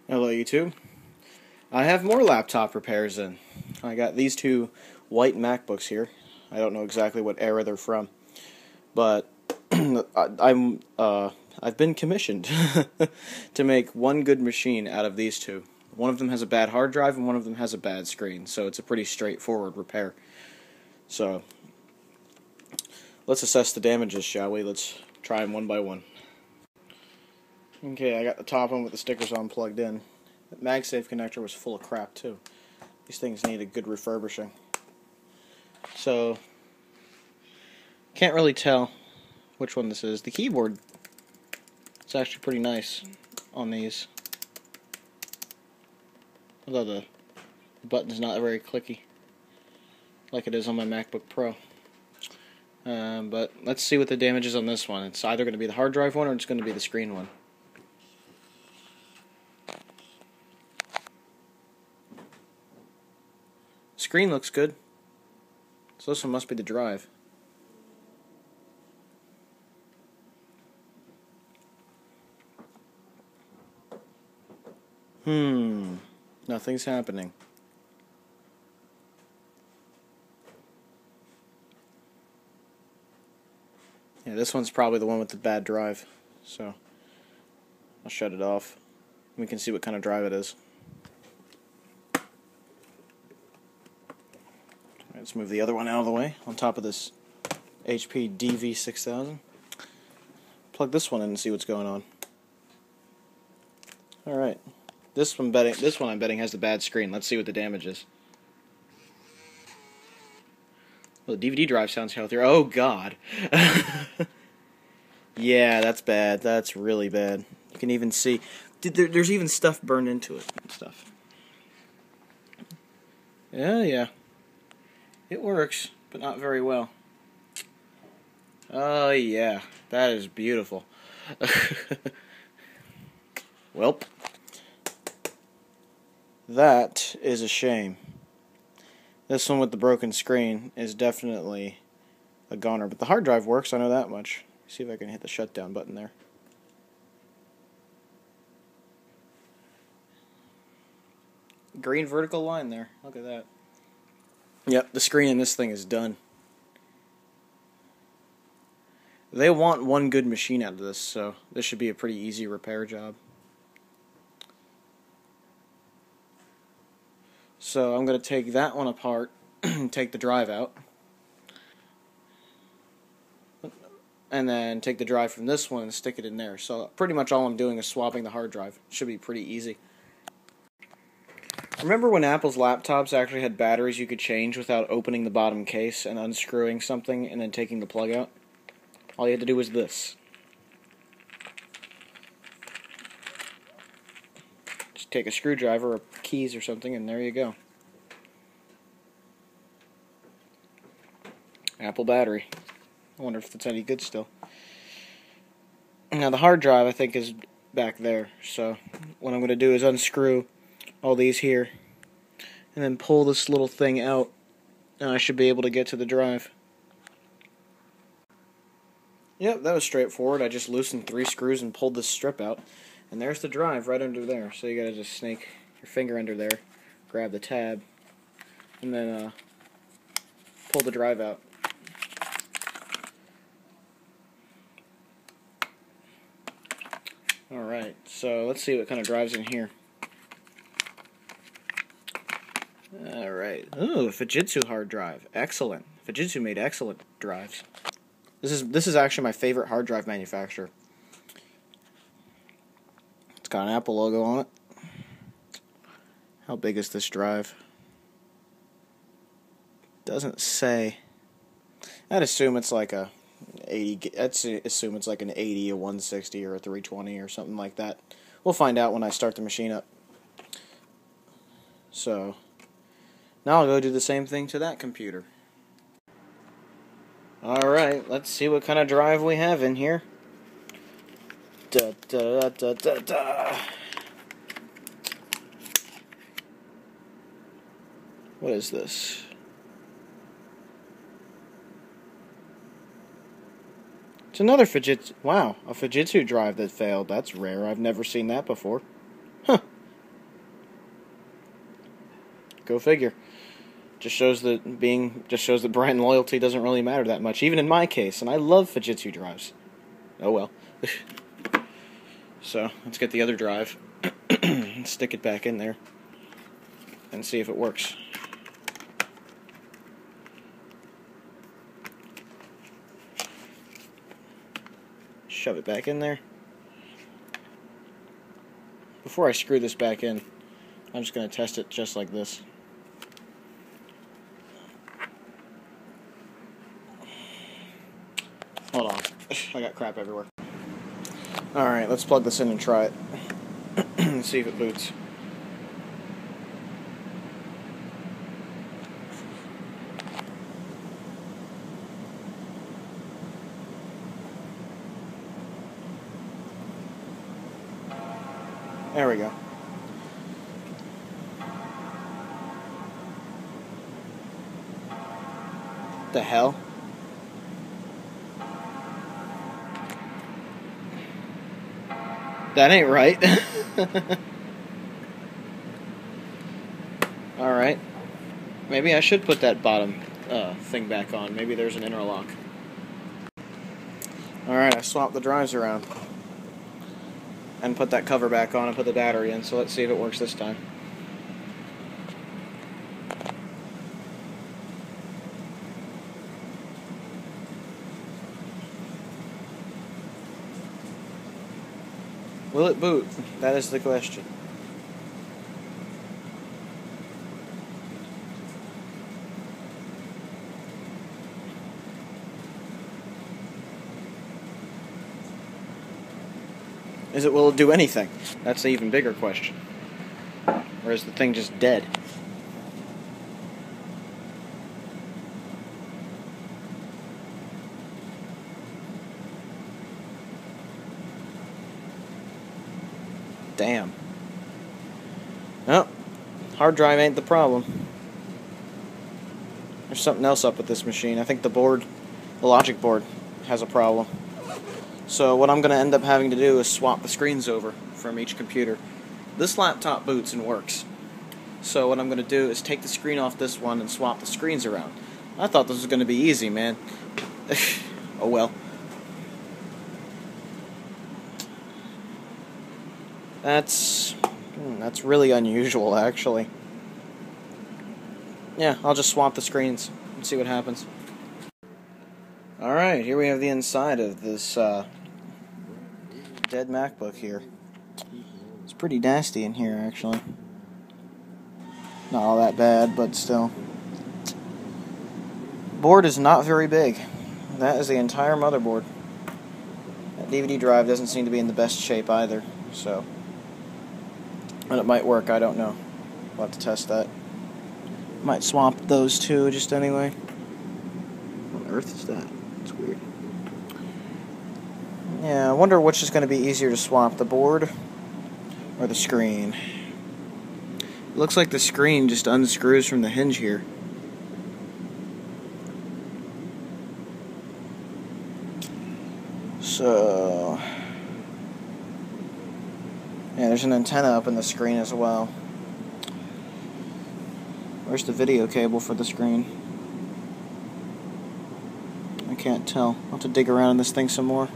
Hello YouTube. I have more laptop repairs in. I got these two white MacBooks here. I don't know exactly what era they're from, but I've been commissioned to make one good machine out of these two. One of them has a bad hard drive and one of them has a bad screen, so it's a pretty straightforward repair. So let's assess the damages, shall we? Let's try them one by one. Okay, I got the top one with the stickers on plugged in. The MagSafe connector was full of crap too. These things need a good refurbishing. So, can't really tell which one this is. The keyboard is actually pretty nice on these. Although the button's not very clicky like it is on my MacBook Pro. But let's see what the damage is on this one. It's either going to be the hard drive one or it's going to be the screen one. Screen looks good, so this one must be the drive. Nothing's happening. Yeah, this one's probably the one with the bad drive, so I'll shut it off. We can see what kind of drive it is. Let's move the other one out of the way on top of this HP DV6000. Plug this one in and see what's going on. All right, this one I'm betting has the bad screen. Let's see what the damage is. Well, the DVD drive sounds healthier. Oh God. Yeah, that's bad. That's really bad. You can even see there's even stuff burned into it and stuff. Yeah. It works, but not very well. Oh, yeah. That is beautiful. Welp. That is a shame. This one with the broken screen is definitely a goner. But the hard drive works, I know that much. See if I can hit the shutdown button there. Green vertical line there. Look at that. Yep, the screen in this thing is done. They want one good machine out of this, so this should be a pretty easy repair job. So I'm going to take that one apart and take the drive out. And then take the drive from this one and stick it in there. So pretty much all I'm doing is swapping the hard drive. It should be pretty easy. Remember when Apple's laptops actually had batteries you could change without opening the bottom case and unscrewing something and then taking the plug out? All you had to do was this. Just take a screwdriver or keys or something and there you go. Apple battery. I wonder if that's any good still. Now the hard drive I think is back there, so what I'm going to do is unscrew all these here and then pull this little thing out and I should be able to get to the drive. Yep, that was straightforward. I just loosened 3 screws and pulled this strip out and there's the drive right under there. So you gotta just snake your finger under there, grab the tab, and then pull the drive out. Alright, so let's see what kind of drive's in here. Alright. Ooh, Fujitsu hard drive. Excellent. Fujitsu made excellent drives. This is actually my favorite hard drive manufacturer. It's got an Apple logo on it. How big is this drive? Doesn't say. I'd assume it's like a 80. I'd assume it's like an 80, a 160, or a 320 or something like that. We'll find out when I start the machine up. So now I'll go do the same thing to that computer. Alright, let's see what kind of drive we have in here. Da, da, da, da, da. What is this? It's another Fujitsu. Wow, a Fujitsu drive that failed. That's rare. I've never seen that before. Huh. Go figure. Just shows that brand loyalty doesn't really matter that much, even in my case. And I love Fujitsu drives. Oh well. So let's get the other drive, stick it back in there, and see if it works. Shove it back in there. Before I screw this back in, I'm just going to test it just like this. Hold on. I got crap everywhere. Alright, let's plug this in and try it. See if it boots. There we go. The hell? That ain't right. Alright. Maybe I should put that bottom thing back on. Maybe there's an interlock. Alright, I swapped the drives around. And put that cover back on and put the battery in, so let's see if it works this time. Will it boot? That is the question. Will it do anything? That's the even bigger question. Or is the thing just dead? Damn. Oh, hard drive ain't the problem. There's something else up with this machine. I think the logic board, has a problem. So what I'm going to end up having to do is swap the screens over from each computer. This laptop boots and works. So what I'm going to do is take the screen off this one and swap the screens around. I thought this was going to be easy, man. Oh well. That's really unusual, actually. Yeah, I'll just swap the screens and see what happens. Alright, here we have the inside of this dead MacBook here. It's pretty nasty in here, actually. Not all that bad, but still. Board is not very big. That is the entire motherboard. That DVD drive doesn't seem to be in the best shape either, so. And it might work, I don't know. We'll have to test that. Might swap those two just anyway. What on earth is that? It's weird. Yeah, I wonder which is going to be easier to swap, the board or the screen. It looks like the screen just unscrews from the hinge here. So, yeah, there's an antenna up in the screen as well. Where's the video cable for the screen? I can't tell. I'll have to dig around in this thing some more.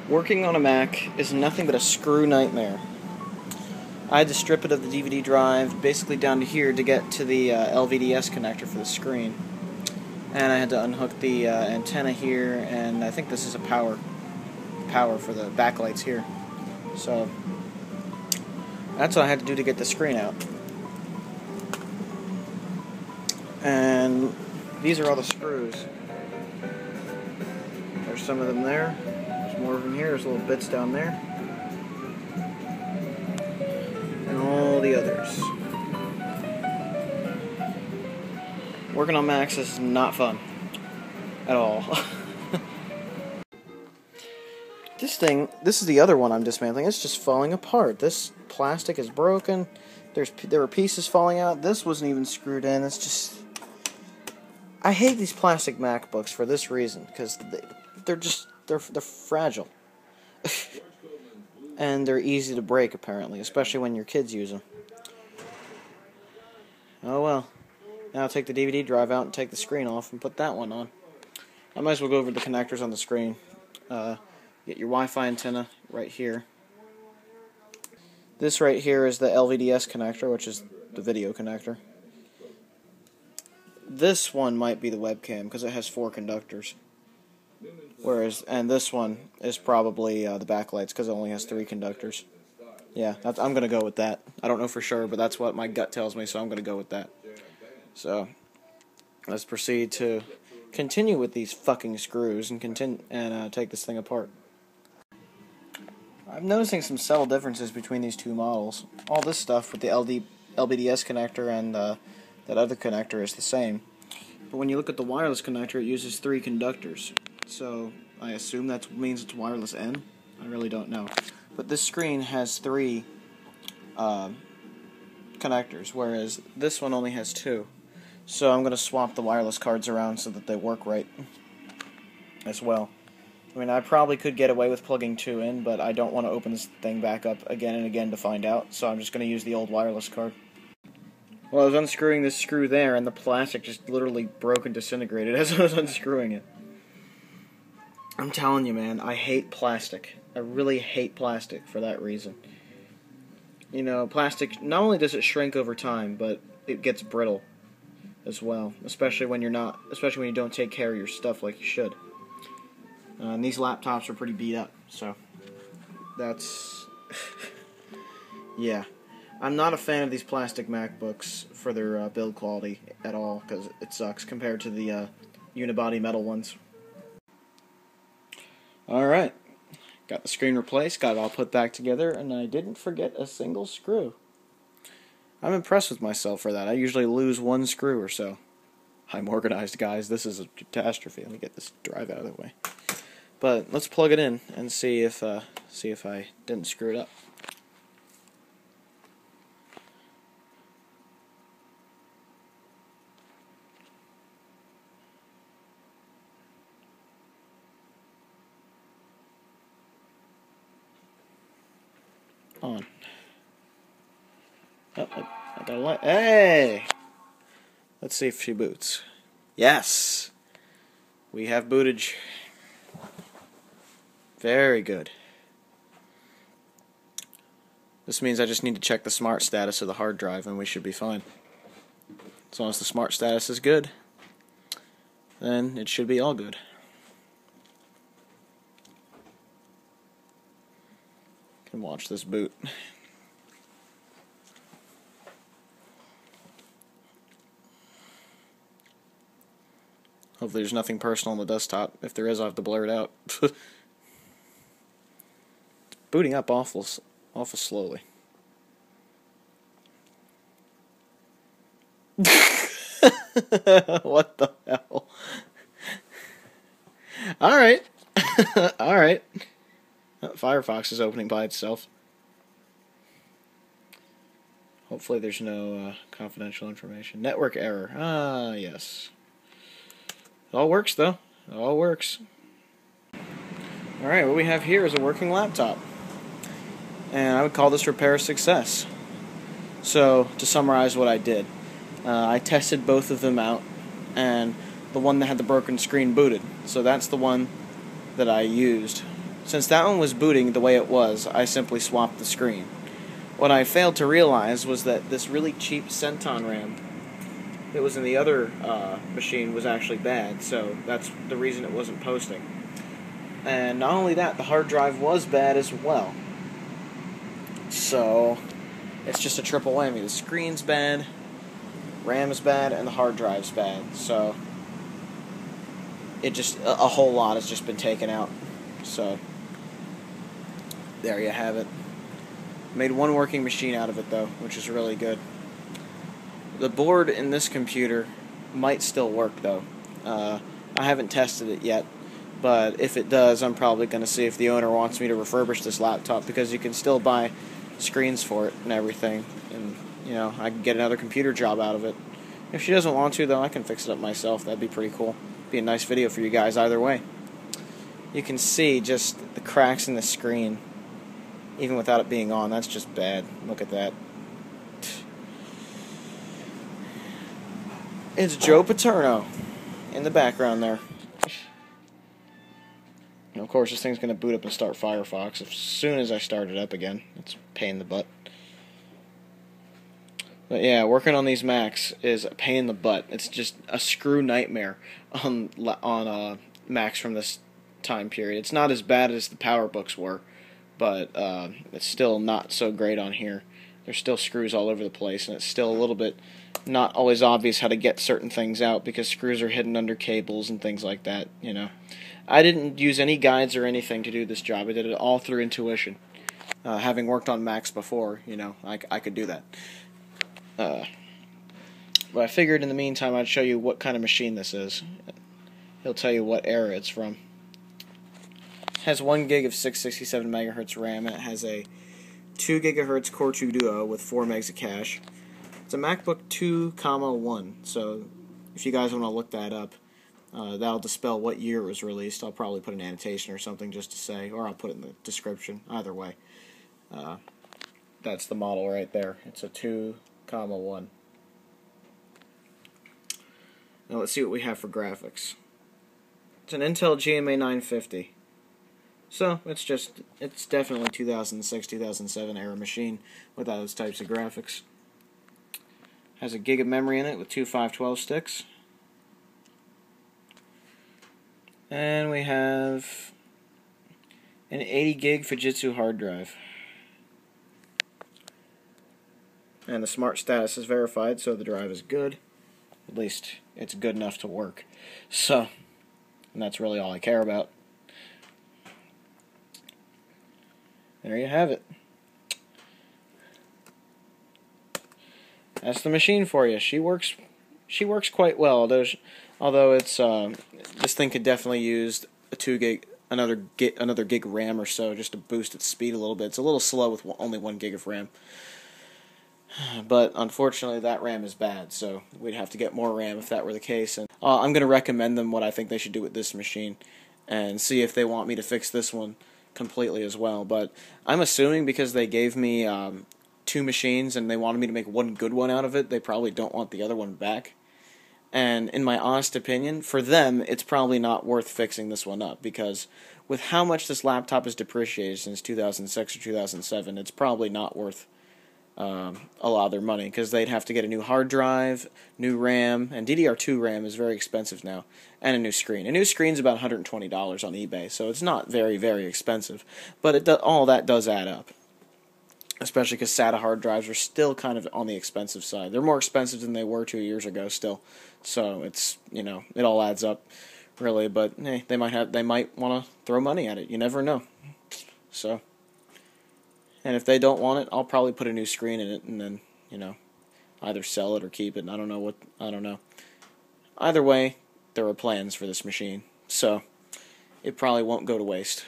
Working on a Mac is nothing but a screw nightmare. I had to strip it of the DVD drive basically down to here to get to the LVDS connector for the screen. And I had to unhook the antenna here, and I think this is a power for the backlights here. So that's what I had to do to get the screen out. And these are all the screws. There's some of them there. There's more of them here. There's little bits down there. And all the others. Working on Macs is not fun. At all. This is the other one I'm dismantling. It's just falling apart. This plastic is broken. There were pieces falling out. This wasn't even screwed in. It's just... I hate these plastic MacBooks for this reason, because they're fragile. And they're easy to break, apparently, especially when your kids use them. Oh well. Now I'll take the DVD drive out and take the screen off and put that one on. I might as well go over the connectors on the screen. Get your Wi-Fi antenna right here. This right here is the LVDS connector, which is the video connector. This one might be the webcam because it has 4 conductors. And this one is probably the backlights because it only has 3 conductors. Yeah, I'm going to go with that. I don't know for sure, but that's what my gut tells me, so I'm going to go with that. So, let's proceed to continue with these fucking screws and take this thing apart. I'm noticing some subtle differences between these two models. All this stuff with the LVDS connector and that other connector is the same. But when you look at the wireless connector, it uses 3 conductors. So, I assume that means it's wireless N? I really don't know. But this screen has 3 connectors, whereas this one only has 2. So I'm going to swap the wireless cards around so that they work right as well. I mean, I probably could get away with plugging 2 in, but I don't want to open this thing back up again and again to find out, so I'm just going to use the old wireless card. Well, I was unscrewing this screw there, and the plastic just literally broke and disintegrated as I was unscrewing it. I'm telling you, man, I hate plastic. I really hate plastic for that reason. You know, plastic, not only does it shrink over time, but it gets brittle as well, especially when you don't take care of your stuff like you should. And these laptops are pretty beat up, so that's yeah. I'm not a fan of these plastic MacBooks for their build quality at all, because it sucks compared to the unibody metal ones. Alright, got the screen replaced, got it all put back together, and I didn't forget a single screw. I'm impressed with myself for that. I usually lose 1 screw or so. I'm organized, guys. This is a catastrophe. Let me get this drive out of the way. But let's plug it in and see if I didn't screw it up. On. Oh, I got a light. Hey! Let's see if she boots. Yes! We have bootage. Very good. This means I just need to check the smart status of the hard drive and we should be fine. As long as the smart status is good, then it should be all good. Can watch this boot. Hopefully there's nothing personal on the desktop. If there is, I'll have to blur it out. It's booting up awful slowly. What the hell? Alright. Alright. Firefox is opening by itself. Hopefully there's no confidential information. Network error. Ah, yes. It all works, though. It all works. Alright, what we have here is a working laptop. And I would call this repair a success. So, to summarize what I did, I tested both of them out, and the one that had the broken screen booted. So that's the one that I used. Since that one was booting the way it was, I simply swapped the screen. What I failed to realize was that this really cheap Centon RAM that was in the other machine was actually bad, so that's the reason it wasn't posting. And not only that, the hard drive was bad as well. So, it's just a triple whammy. The screen's bad, RAM's bad, and the hard drive's bad. So, it just, a whole lot has just been taken out. So, there you have it. Made one working machine out of it, though, which is really good. The board in this computer might still work, though. I haven't tested it yet, but if it does, I'm probably going to see if the owner wants me to refurbish this laptop, because you can still buy screens for it and everything, and, you know, I can get another computer job out of it. If she doesn't want to, though, I can fix it up myself. That'd be pretty cool. Be a nice video for you guys either way. You can see just the cracks in the screen, even without it being on. That's just bad. Look at that. It's Joe Paterno in the background there. And of course, this thing's going to boot up and start Firefox as soon as I start it up again. It's a pain in the butt. But yeah, working on these Macs is a pain in the butt. It's just a screw nightmare on Macs from this time period. It's not as bad as the PowerBooks were, but it's still not so great on here. There's still screws all over the place, and it's still a little bit not always obvious how to get certain things out because screws are hidden under cables and things like that, you know. I didn't use any guides or anything to do this job. I did it all through intuition. Having worked on Macs before, you know, I could do that. But I figured in the meantime I'd show you what kind of machine this is. He'll tell you what era it's from. It has 1 gig of 667 megahertz RAM, and it has a 2 gigahertz Core 2 Duo with 4 megs of cache. It's a MacBook 2,1, so if you guys want to look that up, that'll dispel what year it was released. I'll probably put an annotation or something just to say, or I'll put it in the description. Either way, that's the model right there. It's a 2,1. Now let's see what we have for graphics. It's an Intel GMA 950. So it's definitely 2006, 2007 era machine with those types of graphics. Has a gig of memory in it with 2 512 sticks. And we have an 80 gig Fujitsu hard drive. And the smart status is verified, so the drive is good. At least it's good enough to work. So, and that's really all I care about. There you have it. That's the machine for you. She works quite well. Although it's this thing could definitely use a another gig RAM or so just to boost its speed a little bit. It's a little slow with only 1 gig of RAM. But unfortunately, that RAM is bad, so we'd have to get more RAM if that were the case. And I'm going to recommend them what I think they should do with this machine, and see if they want me to fix this one completely as well. But I'm assuming because they gave me 2 machines and they wanted me to make one good one out of it, they probably don't want the other one back. And in my honest opinion, for them, it's probably not worth fixing this one up, because with how much this laptop has depreciated since 2006 or 2007, it's probably not worth a lot of their money, because they'd have to get a new hard drive, new RAM, and DDR2 RAM is very expensive now, and a new screen. A new screen's about $120 on eBay, so it's not very, very expensive, but all that does add up, especially because SATA hard drives are still kind of on the expensive side. They're more expensive than they were 2 years ago still, so it's, you know, it all adds up, really, but hey, they might want to throw money at it. You never know. So, and if they don't want it, I'll probably put a new screen in it and then, you know, either sell it or keep it. I don't know. Either way, there are plans for this machine, so it probably won't go to waste.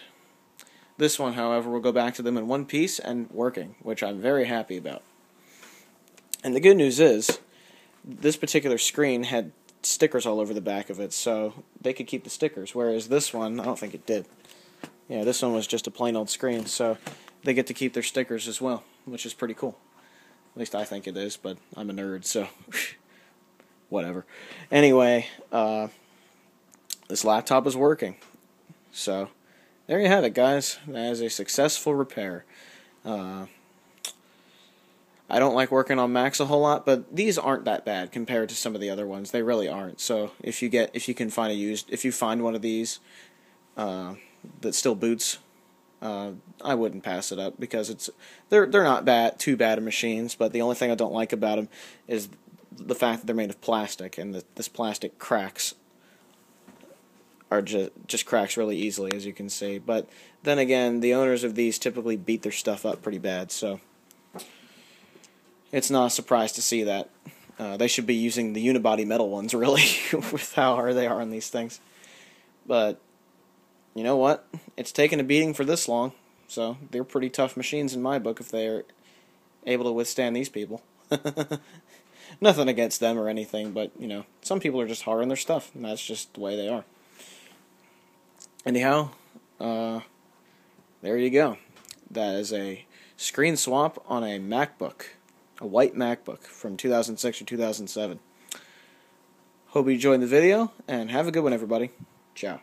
This one, however, will go back to them in one piece and working, which I'm very happy about. And the good news is, this particular screen had stickers all over the back of it, so they could keep the stickers, whereas this one, I don't think it did. Yeah, this one was just a plain old screen, so they get to keep their stickers as well, which is pretty cool. At least I think it is, but I'm a nerd, so whatever. Anyway, this laptop is working. So, there you have it, guys. That is a successful repair. I don't like working on Macs a whole lot, but these aren't that bad compared to some of the other ones. They really aren't. So, if you find one of these that still boots, I wouldn't pass it up, because they're not too bad of machines, but the only thing I don't like about them is the fact that they're made of plastic, and this plastic cracks just cracks really easily, as you can see. But then again, the owners of these typically beat their stuff up pretty bad, so it's not a surprise to see that. They should be using the unibody metal ones, really, with how hard they are on these things. But you know what? It's taken a beating for this long, so they're pretty tough machines in my book if they're able to withstand these people. Nothing against them or anything, but, you know, some people are just hard on their stuff, and that's just the way they are. Anyhow, there you go. That is a screen swap on a MacBook, a white MacBook from 2006 or 2007. Hope you enjoyed the video, and have a good one, everybody. Ciao.